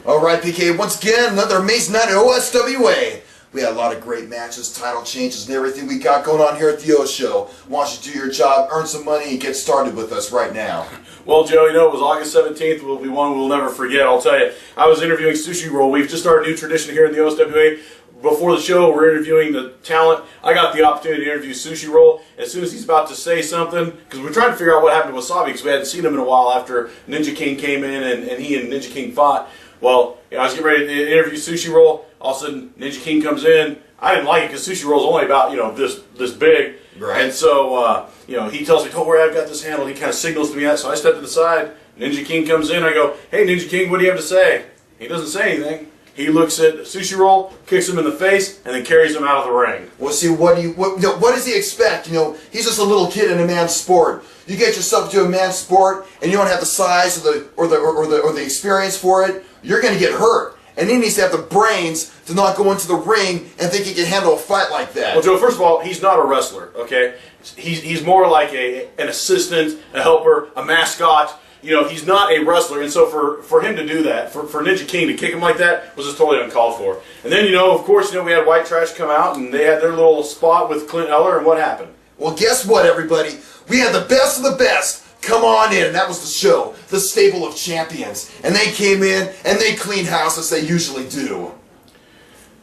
Alright, PK, once again, another amazing night at OSWA. We had a lot of great matches, title changes, and everything we got going on here at the O Show. Why don't you do your job, earn some money, and get started with us right now. Well, Joe, you know, it was August 17th. Will be one we'll never forget. I'll tell you, I was interviewing Sushi Roll. We've just started a new tradition here in the OSWA. Before the show, we're interviewing the talent. I got the opportunity to interview Sushi Roll. As soon as he's about to say something, because we're trying to figure out what happened to Wasabi, because we hadn't seen him in a while after Ninja King came in and he and Ninja King fought. Well, you know, I was getting ready to interview Sushi Roll. All of a sudden, Ninja King comes in. I didn't like it because Sushi Roll's only about, you know, this big. Right. And so, you know, he tells me, don't worry, I've got this handled. He kind of signals to me that. So I step to the side. Ninja King comes in. I go, hey, Ninja King, what do you have to say? He doesn't say anything. He looks at Sushi Roll, kicks him in the face, and then carries him out of the ring. Well, see, what does he expect? You know, he's just a little kid in a man's sport. You get yourself to a man's sport, and you don't have the size or the experience for it. You're going to get hurt. And he needs to have the brains to not go into the ring and think he can handle a fight like that. Well, Joe, first of all, he's not a wrestler, okay? He's more like an assistant, a helper, a mascot. You know, he's not a wrestler, and so for him to do that, for Ninja King to kick him like that, was just totally uncalled for. And then, you know, of course, you know, we had White Trash come out, and they had their little spot with Clint Eller, and what happened? Well, guess what, everybody? We had the best of the best come on in. That was the show, the stable of champions. And they came in, and they cleaned house as they usually do.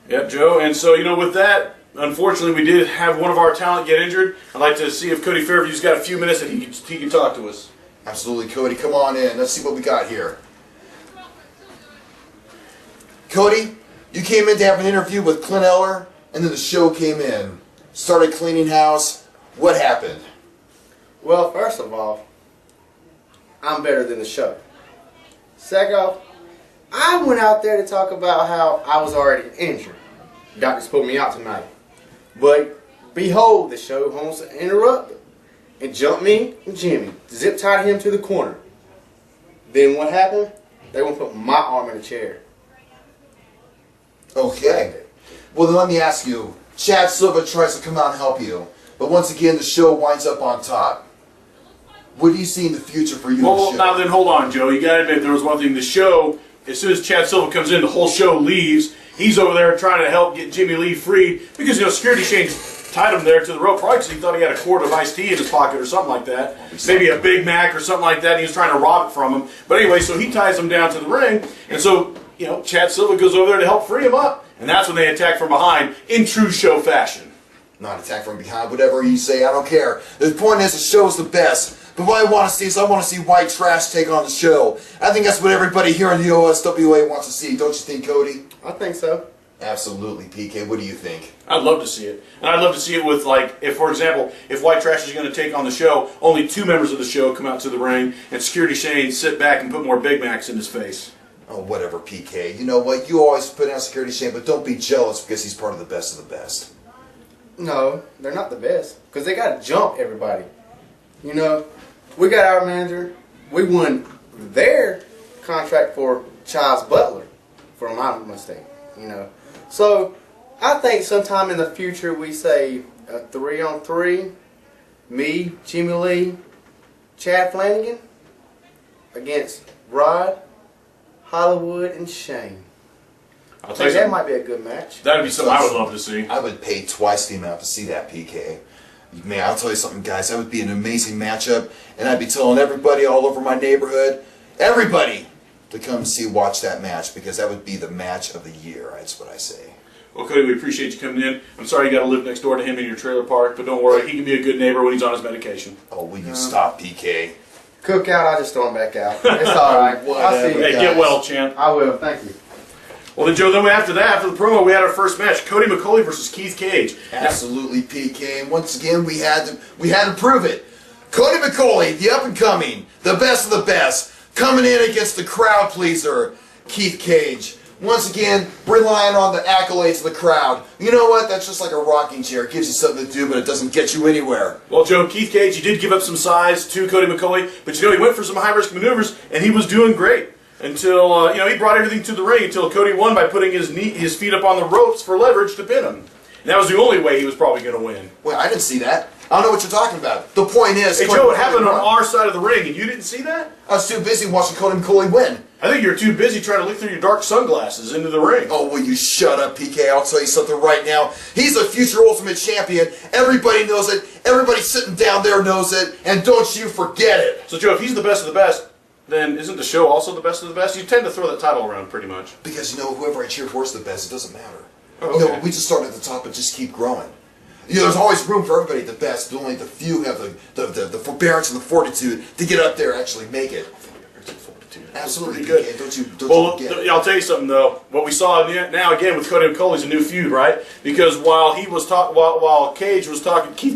Yep, Joe, and so, you know, with that, unfortunately, we did have one of our talent get injured. I'd like to see if Cody Fairview's got a few minutes that he can talk to us. Absolutely, Cody. Come on in. Let's see what we got here. Cody, you came in to have an interview with Clint Eller, and then the show came in. Started cleaning house. What happened? Well, first of all, I'm better than the show. Second off, I went out there to talk about how I was already injured. Doctors put me out tonight. But behold, the show wants to interrupt it. And jumped me and Jimmy, zip tied him to the corner. Then what happened? They want to put my arm in a chair. Okay. Well, then let me ask you. Chad Silva tries to come out and help you, but once again, the show winds up on top. What do you see in the future for you? Well, now then, hold on, Joe. You got to admit there was one thing. The show, as soon as Chad Silva comes in, the whole show leaves. He's over there trying to help get Jimmy Lee free because, you know, security chains tied him there to the rope, probably because he thought he had a quart of iced tea in his pocket or something like that. Maybe a Big Mac or something like that, and he was trying to rob it from him. But anyway, so he ties him down to the ring, and so, you know, Chad Silva goes over there to help free him up, and that's when they attack from behind in true show fashion. Not attack from behind, whatever you say, I don't care. The point is, the show's the best. But what I want to see is I want to see White Trash take on the show. I think that's what everybody here in the OSWA wants to see, don't you think, Cody? I think so. Absolutely, PK. What do you think? I'd love to see it. And I'd love to see it with, like, if, for example, if White Trash is going to take on the show, only 2 members of the show come out to the ring, and Security Shane sit back and put more Big Macs in his face. Oh, whatever, PK. You know what? You always put down Security Shane, but don't be jealous because he's part of the best of the best. No, they're not the best. Because they got to jump everybody. You know, we got our manager. We won their contract for Child's Butler, for my mistake, you know. So, I think sometime in the future we say a 3-on-3, me, Jimmy Lee, Chad Flanagan, against Rod, Hollywood, and Shane. I think that might be a good match. That would be something I would love to see. I would pay twice the amount to see that, PK. Man, I'll tell you something, guys. That would be an amazing matchup, and I'd be telling everybody all over my neighborhood, everybody, to come watch that match, because that would be the match of the year. That's what I say. Well, Cody, we appreciate you coming in. I'm sorry you got to live next door to him in your trailer park, but don't worry, he can be a good neighbor when he's on his medication. Oh, will you stop, PK? Cookout, I just throw him back out. It's all right. I'll see you Hey, guys. get well, champ. I will. Thank you. Well, then, Joe, then after that, after the promo, we had our first match, Cody McCully versus Keith Cage. Absolutely, PK. And once again, we had to prove it. Cody McCully, the up-and-coming, the best of the best, coming in against the crowd pleaser, Keith Cage. Once again, relying on the accolades of the crowd. You know what? That's just like a rocking chair. It gives you something to do, but it doesn't get you anywhere. Well, Joe, Keith Cage, he did give up some size to Cody McCully, but, you know, he went for some high-risk maneuvers, and he was doing great. Until, you know, he brought everything to the ring until Cody won by putting his feet up on the ropes for leverage to pin him. And that was the only way he was probably going to win. Wait, I didn't see that. I don't know what you're talking about. The point is... Hey, Joe, it happened on our side of the ring, and you didn't see that? I was too busy watching Cody McCully win. I think you're too busy trying to look through your dark sunglasses into the ring. Oh, will you shut up, PK? I'll tell you something right now. He's a future Ultimate Champion. Everybody knows it. Everybody sitting down there knows it. And don't you forget it. So, Joe, if he's the best of the best, then isn't the show also the best of the best? You tend to throw that title around pretty much. Because, whoever I cheer for is the best. It doesn't matter. Oh, okay. We just start at the top and just keep growing. There's always room for everybody at the best, but only the few have the forbearance and the fortitude to get up there and actually make it. Absolutely good. PK. Don't you forget. I'll tell you something though. What we saw now again with Cody McCully is a new feud, right? Because while he was while Keith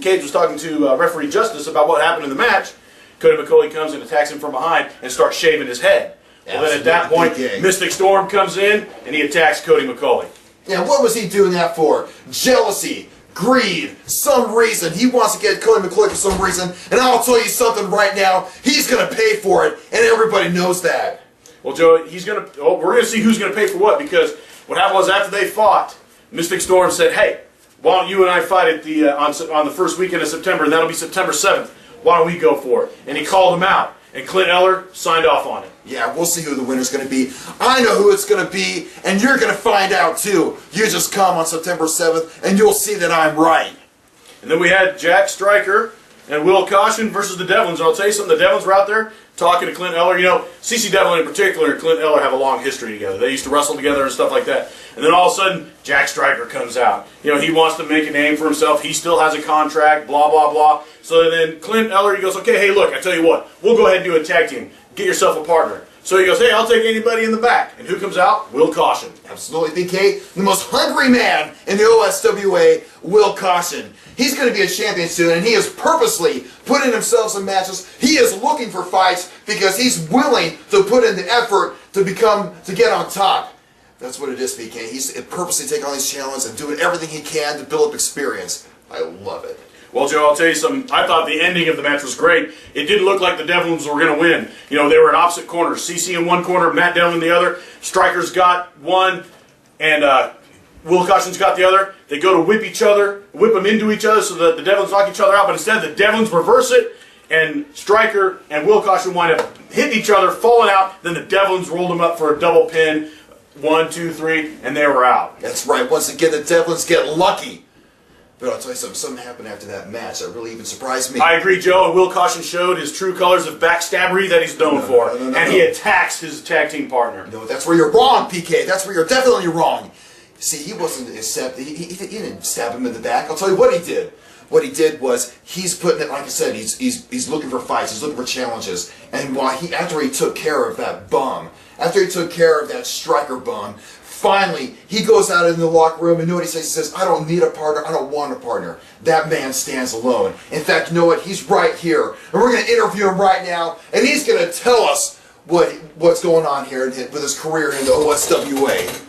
Cage was talking to referee Justice about what happened in the match, Cody McCully comes and attacks him from behind and starts shaving his head. Well, then at that point, Mystic Storm comes in and he attacks Cody McCully. Yeah, what was he doing that for? Jealousy. Greed, some reason. He wants to get Cody McCully for some reason, and I'll tell you something right now, he's going to pay for it, and everybody knows that. Well, Joe, we're going to see who's going to pay for what, because what happened was after they fought, Mystic Storm said, hey, why don't you and I fight at the on the first weekend of September, and that'll be September 7th. Why don't we go for it? And he called him out, and Clint Eller signed off on it. Yeah, we'll see who the winner's going to be. I know who it's going to be, and you're going to find out too. You just come on September 7th, and you'll see that I'm right. And then we had Jack Stryker and Will Caution versus the Devlins. And I'll tell you something, the Devlins were out there talking to Clint Eller. CC Devlin in particular and Clint Eller have a long history together. They used to wrestle together and stuff like that. And then all of a sudden, Jack Stryker comes out. He wants to make a name for himself. He still has a contract, blah, blah, blah. So then Clint Eller, he goes, okay, hey, look, I tell you what, we'll go ahead and do a tag team. Get yourself a partner. So he goes, hey, I'll take anybody in the back. And who comes out? Will Caution. Absolutely, PK. The most hungry man in the OSWA, Will Caution. He's going to be a champion soon, and he is purposely putting himself in matches. He is looking for fights because he's willing to put in the effort to get on top. That's what it is, PK. He's purposely taking on these challenges and doing everything he can to build up experience. I love it. Well, Joe, I'll tell you something. I thought the ending of the match was great. It didn't look like the Devlins were going to win. They were in opposite corners. CC in one corner, Matt Devlin in the other. Stryker's got one, and Will Caution's got the other. They go to whip them into each other so that the Devlins knock each other out. But instead, the Devlins reverse it, and Stryker and Will Caution wind up hitting each other, falling out. Then the Devlins rolled them up for a double pin. 1, 2, 3, and they were out. That's right. Once again, the Devlins get lucky. But I'll tell you something happened after that match that really even surprised me. I agree, Joe, and Will Caution showed his true colors of backstabbery that he's known for. And he attacks his tag team partner. No, that's where you're wrong, PK. That's where you're definitely wrong. See, he wasn't he didn't stab him in the back. I'll tell you what he did. What he did was he's putting it, like I said, he's looking for fights, he's looking for challenges. And after he took care of that bum, after he took care of that Stryker bum, finally, he goes out in the locker room and you know what he says? He says, I don't need a partner, I don't want a partner. That man stands alone. In fact, you know what? He's right here. And we're going to interview him right now, and he's going to tell us what's going on here with his career in the OSWA.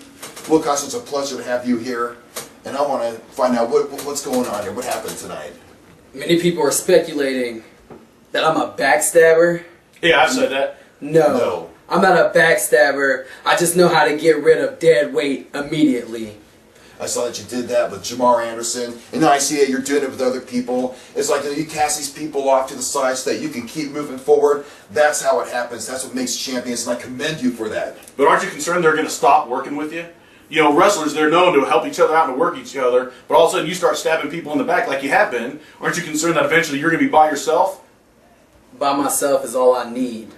Will Caution, it's a pleasure to have you here, and I want to find out what's going on here. What happened tonight? Many people are speculating that I'm a backstabber. Yeah, I've said that. No. I'm not a backstabber. I just know how to get rid of dead weight immediately. I saw that you did that with Jamar Anderson, and now I see that you're doing it with other people. It's like you cast these people off to the side so that you can keep moving forward. That's how it happens. That's what makes champions, and I commend you for that. But aren't you concerned they're going to stop working with you? Wrestlers, they're known to help each other out and to work each other, but all of a sudden you start stabbing people in the back like you have been. Aren't you concerned that eventually you're going to be by yourself? By myself is all I need.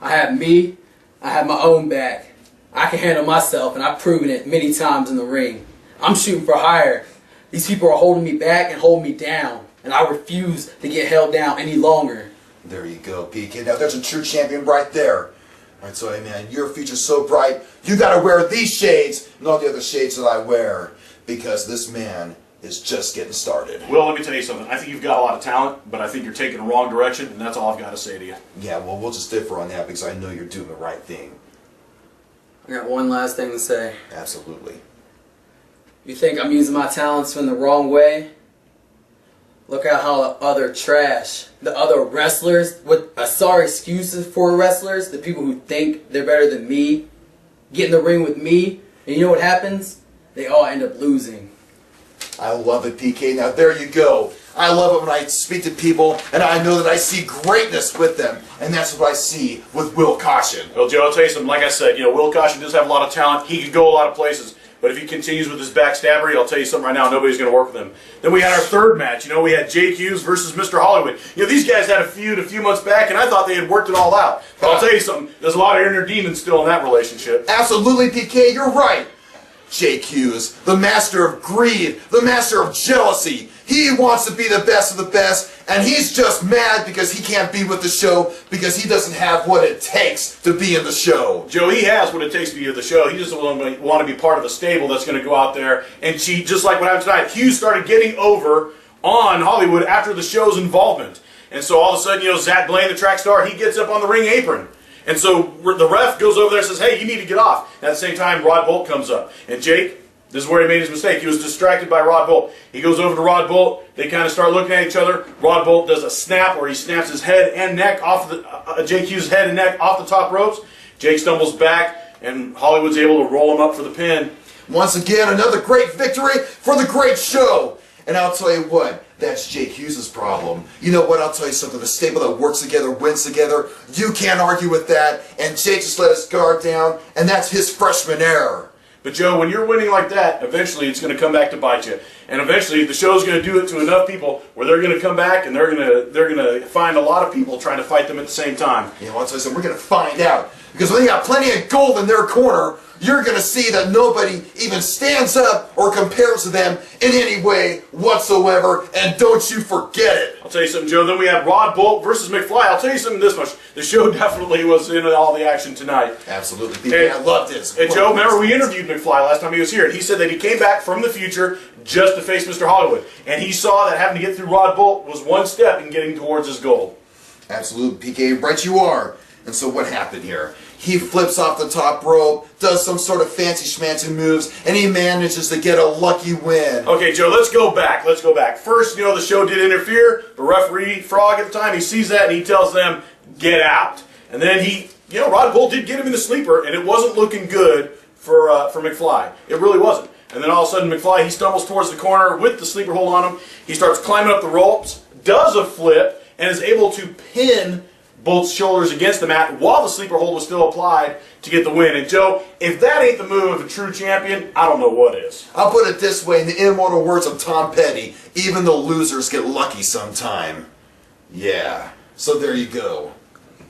I have me. I have my own back. I can handle myself, and I've proven it many times in the ring. I'm shooting for higher. These people are holding me back and holding me down, and I refuse to get held down any longer. There you go, PK. Now there's a true champion right there. All right, so hey man, your future's so bright, you gotta wear these shades and all the other shades that I wear, because this man is just getting started. Well, let me tell you something. I think you've got a lot of talent, but I think you're taking the wrong direction, and that's all I've got to say to you. Yeah, well, we'll just differ on that because I know you're doing the right thing. I got one last thing to say. Absolutely. You think I'm using my talents in the wrong way? Look at how the other trash, the other wrestlers, with sorry excuses for wrestlers, the people who think they're better than me, get in the ring with me, and you know what happens? They all end up losing. I love it, PK. Now there you go. I love it when I speak to people and I know that I see greatness with them. And that's what I see with Will Caution. Well, Joe, I'll tell you something. Like I said, Will Caution does have a lot of talent. He could go a lot of places. But if he continues with his backstabbery, I'll tell you something right now, nobody's going to work with him. Then we had our third match. We had Jake Hughes versus Mr. Hollywood. These guys had a feud a few months back, and I thought they had worked it all out. But I'll tell you something, there's a lot of inner demons still in that relationship. Absolutely, PK, you're right. Jake Hughes, the master of greed, the master of jealousy. He wants to be the best of the best, and he's just mad because he can't be with the show because he doesn't have what it takes to be in the show. Joe, he has what it takes to be in the show. He just doesn't want to be part of the stable that's going to go out there and cheat, just like what happened tonight. Hughes started getting over on Hollywood after the show's involvement. And so all of a sudden, Zach Blaine, the track star, he gets up on the ring apron. And so the ref goes over there and says, hey, you need to get off. And at the same time, Rod Bolt comes up. And Jake, this is where he made his mistake. He was distracted by Rod Bolt. He goes over to Rod Bolt. They kind of start looking at each other. Rod Bolt does a snap where he snaps his head and neck off Jake Hughes' head and neck off the top ropes. Jake stumbles back, and Hollywood's able to roll him up for the pin. Once again, another great victory for the great show. And I'll tell you what, that's Jake Hughes' problem. You know what, I'll tell you something, the stable that works together wins together. You can't argue with that. And Jake just let his guard down, and that's his freshman error. But Joe, when you're winning like that, eventually it's going to come back to bite you. And eventually the show's going to do it to enough people where they're going to come back and they're going to find a lot of people trying to fight them at the same time. I'll tell you something, we're going to find out. Because when they got plenty of gold in their corner, you're going to see that nobody even stands up or compares to them in any way whatsoever, and don't you forget it. I'll tell you something, Joe. Then we had Rod Bolt versus McFly. I'll tell you something this much. The show definitely was in all the action tonight. Absolutely. I loved this. And Joe, remember we interviewed McFly last time he was here, and he said that he came back from the future just to face Mr. Hollywood. And he saw that having to get through Rod Bolt was one step in getting towards his goal. Absolutely, PK. Right you are. And so what happened here? He flips off the top rope, does some sort of fancy schmancy moves, and he manages to get a lucky win. Okay, Joe, let's go back. Let's go back. First, the show did interfere. The referee, Frog at the time, he sees that and he tells them, get out. And then Rod Bolt did get him in the sleeper, and it wasn't looking good for McFly. It really wasn't. And then all of a sudden, McFly, he stumbles towards the corner with the sleeper hold on him. He starts climbing up the ropes, does a flip, and is able to pin Bolt's shoulders against the mat while the sleeper hold was still applied to get the win. And Joe, if that ain't the move of a true champion, I don't know what is. I'll put it this way, in the immortal words of Tom Petty, even the losers get lucky sometime. Yeah, so there you go.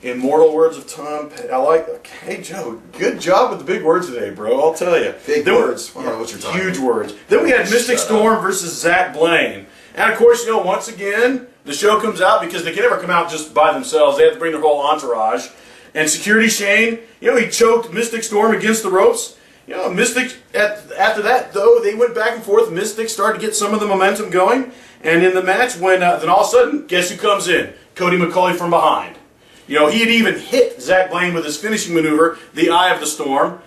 Immortal words of Tom Petty. I like that. Hey Joe, good job with the big words today, bro. I'll tell you. Big words. I don't know what you're talking Huge about. words. Then we had Mystic Storm versus Zach Blaine. And of course, once again, the show comes out because they can never come out just by themselves. They have to bring their whole entourage. And Security Shane, he choked Mystic Storm against the ropes. Mystic, after that, though, they went back and forth. Mystic started to get some of the momentum going. And in the match, when then all of a sudden, guess who comes in? Cody McCully from behind. He had even hit Zach Blaine with his finishing maneuver, the Eye of the Storm.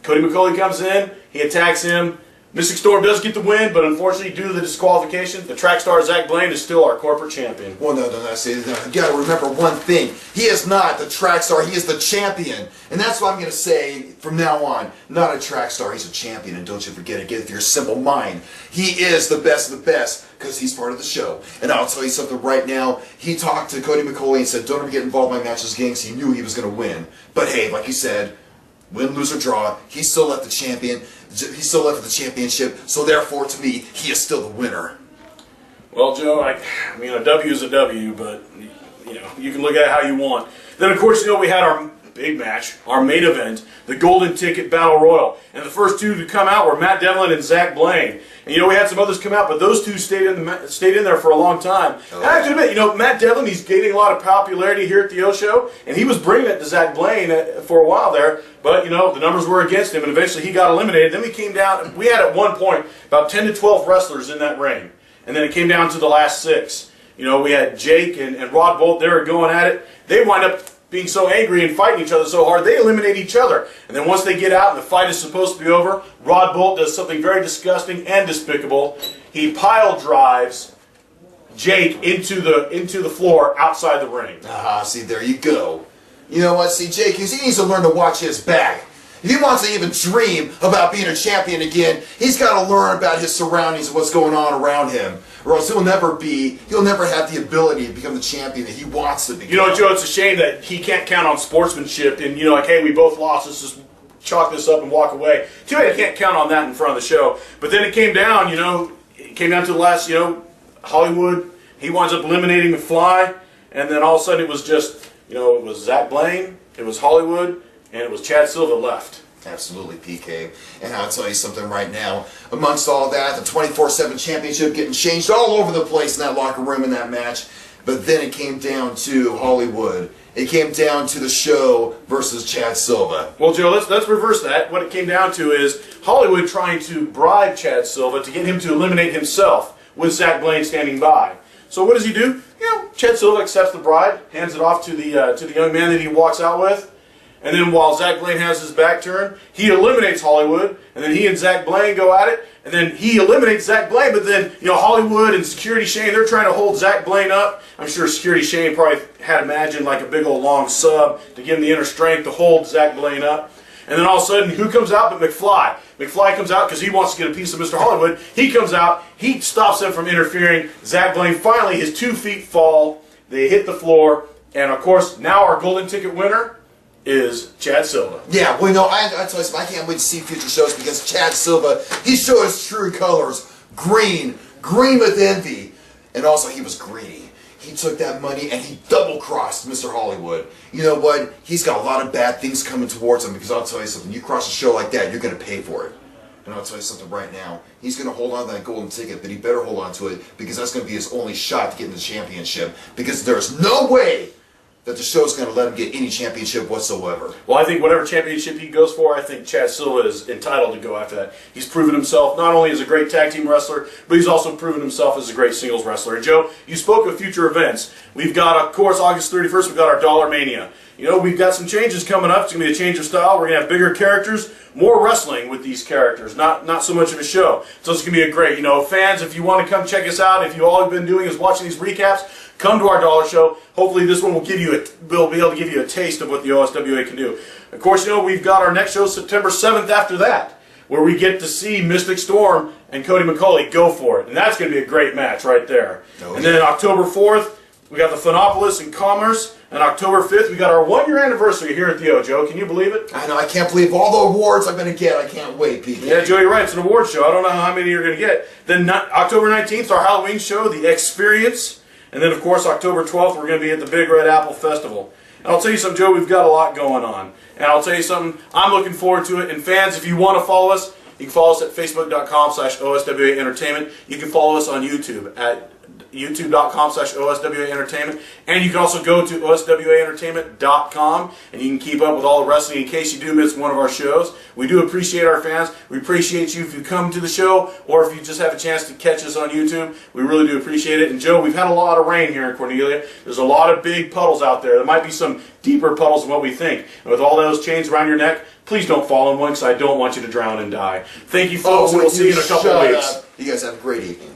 Cody McCully comes in, he attacks him. Mystic Storm does get the win, but unfortunately, due to the disqualification, the track star Zach Blaine is still our corporate champion. Well, no. See, you got to remember one thing. He is not the track star. He is the champion. And that's what I'm going to say from now on. Not a track star. He's a champion. And don't you forget it. Get it through your simple mind. He is the best of the best because he's part of the show. And I'll tell you something right now. He talked to Cody McCully and said, don't ever get involved in my matches games. He knew he was going to win. But hey, like you said, win, lose, or draw, he's still left the champion. He's still left with the championship, so therefore, to me, he is still the winner. Well, Joe, I mean, a W is a W, but you can look at it how you want. Then, of course, we had our big match, our main event, the Golden Ticket Battle Royal, and the first two to come out were Matt Devlin and Zach Blaine. And we had some others come out, but those two stayed in there for a long time. Oh. And I have to admit, Matt Devlin, he's gaining a lot of popularity here at the O Show, and he was bringing it to Zach Blaine for a while there. But the numbers were against him, and eventually he got eliminated. Then we came down. We had at one point about 10 to 12 wrestlers in that ring, and then it came down to the last 6. We had Jake and Rod Bolt. They were going at it. They wind up being so angry and fighting each other so hard, they eliminate each other. And then once they get out and the fight is supposed to be over, Rod Bolt does something very disgusting and despicable. He pile drives Jake into the floor outside the ring. See, there you go. You know what? See, Jake, he needs to learn to watch his back. If he wants to even dream about being a champion again, he's got to learn about his surroundings and what's going on around him. Or else he'll never have the ability to become the champion that he wants to become. You know, Joe, it's a shame that he can't count on sportsmanship and, you know, like, hey, we both lost, let's just chalk this up and walk away. Too bad I can't count on that in front of the show. But then it came down, you know, to the last, you know, Hollywood, he winds up eliminating McFly, and then all of a sudden it was just, you know, it was Zach Blaine, it was Hollywood, and it was Chad Silva left. Absolutely, PK. And I'll tell you something right now. Amongst all that, the 24/7 championship getting changed all over the place in that locker room in that match. But then it came down to Hollywood. It came down to the show versus Chad Silva. Well, Joe, let's reverse that. What it came down to is Hollywood trying to bribe Chad Silva to get him to eliminate himself with Zach Blaine standing by. So what does he do? You know, Chad Silva accepts the bribe, hands it off to the young man that he walks out with. And then while Zach Blaine has his back turned, he eliminates Hollywood, and then he and Zach Blaine go at it, and then he eliminates Zach Blaine, but then, you know, Hollywood and Security Shane, they're trying to hold Zach Blaine up. I'm sure Security Shane probably had imagined like a big old long sub to give him the inner strength to hold Zach Blaine up. And then all of a sudden, who comes out but McFly? McFly comes out because he wants to get a piece of Mr. Hollywood. He comes out, he stops him from interfering. Zach Blaine, finally, his 2 feet fall. They hit the floor, and of course, now our golden ticket winner is Chad Silva. Yeah, well, you know, I tell you something, I can't wait to see future shows because Chad Silva, he showed his true colors. Green with envy. And also, he was greedy. He took that money and he double-crossed Mr. Hollywood. You know what? He's got a lot of bad things coming towards him because I'll tell you something, you cross a show like that, you're going to pay for it. And I'll tell you something right now, he's going to hold on to that golden ticket, but he better hold on to it because that's going to be his only shot to get in the championship because there's no way that the show's going to let him get any championship whatsoever. Well, I think whatever championship he goes for, I think Chad Silva is entitled to go after that. He's proven himself not only as a great tag team wrestler, but he's also proven himself as a great singles wrestler. And Joe, you spoke of future events. We've got, of course, August 31st, we've got our Dollar Mania. You know, we've got some changes coming up. It's going to be a change of style. We're going to have bigger characters, more wrestling with these characters, not so much of a show. So it's going to be a great, you know, fans, if you want to come check us out, if you all have been doing is watching these recaps, come to our Dollar Show. Hopefully this one will be able to give you a taste of what the OSWA can do. Of course, you know, we've got our next show September 7th after that, where we get to see Mystic Storm and Cody McCully go for it. And that's going to be a great match right there. Oh, and then October 4th, we got the Phonopolis in Commerce. And October 5th, we got our 1-year anniversary here at the O. Joe, can you believe it? I know, I can't believe all the awards I'm going to get. I can't wait, PK. Yeah, Joe, you're right. It's an award show. I don't know how many you're going to get. Then October 19th, our Halloween show, The Experience. And then, of course, October 12th, we're going to be at the Big Red Apple Festival. And I'll tell you something, Joe, we've got a lot going on. And I'll tell you something, I'm looking forward to it. And fans, if you want to follow us, you can follow us at facebook.com/OSWA Entertainment. You can follow us on YouTube at youtube.com/OSWA Entertainment. And you can also go to OSWAentertainment.com and you can keep up with all the wrestling in case you do miss one of our shows. We do appreciate our fans. We appreciate you if you come to the show or if you just have a chance to catch us on YouTube. We really do appreciate it. And Joe, we've had a lot of rain here in Cornelia. There's a lot of big puddles out there. There might be some deeper puddles than what we think. And with all those chains around your neck, please don't fall in one because I don't want you to drown and die. Thank you, folks, and we'll see you in a couple of weeks. You guys have a great evening.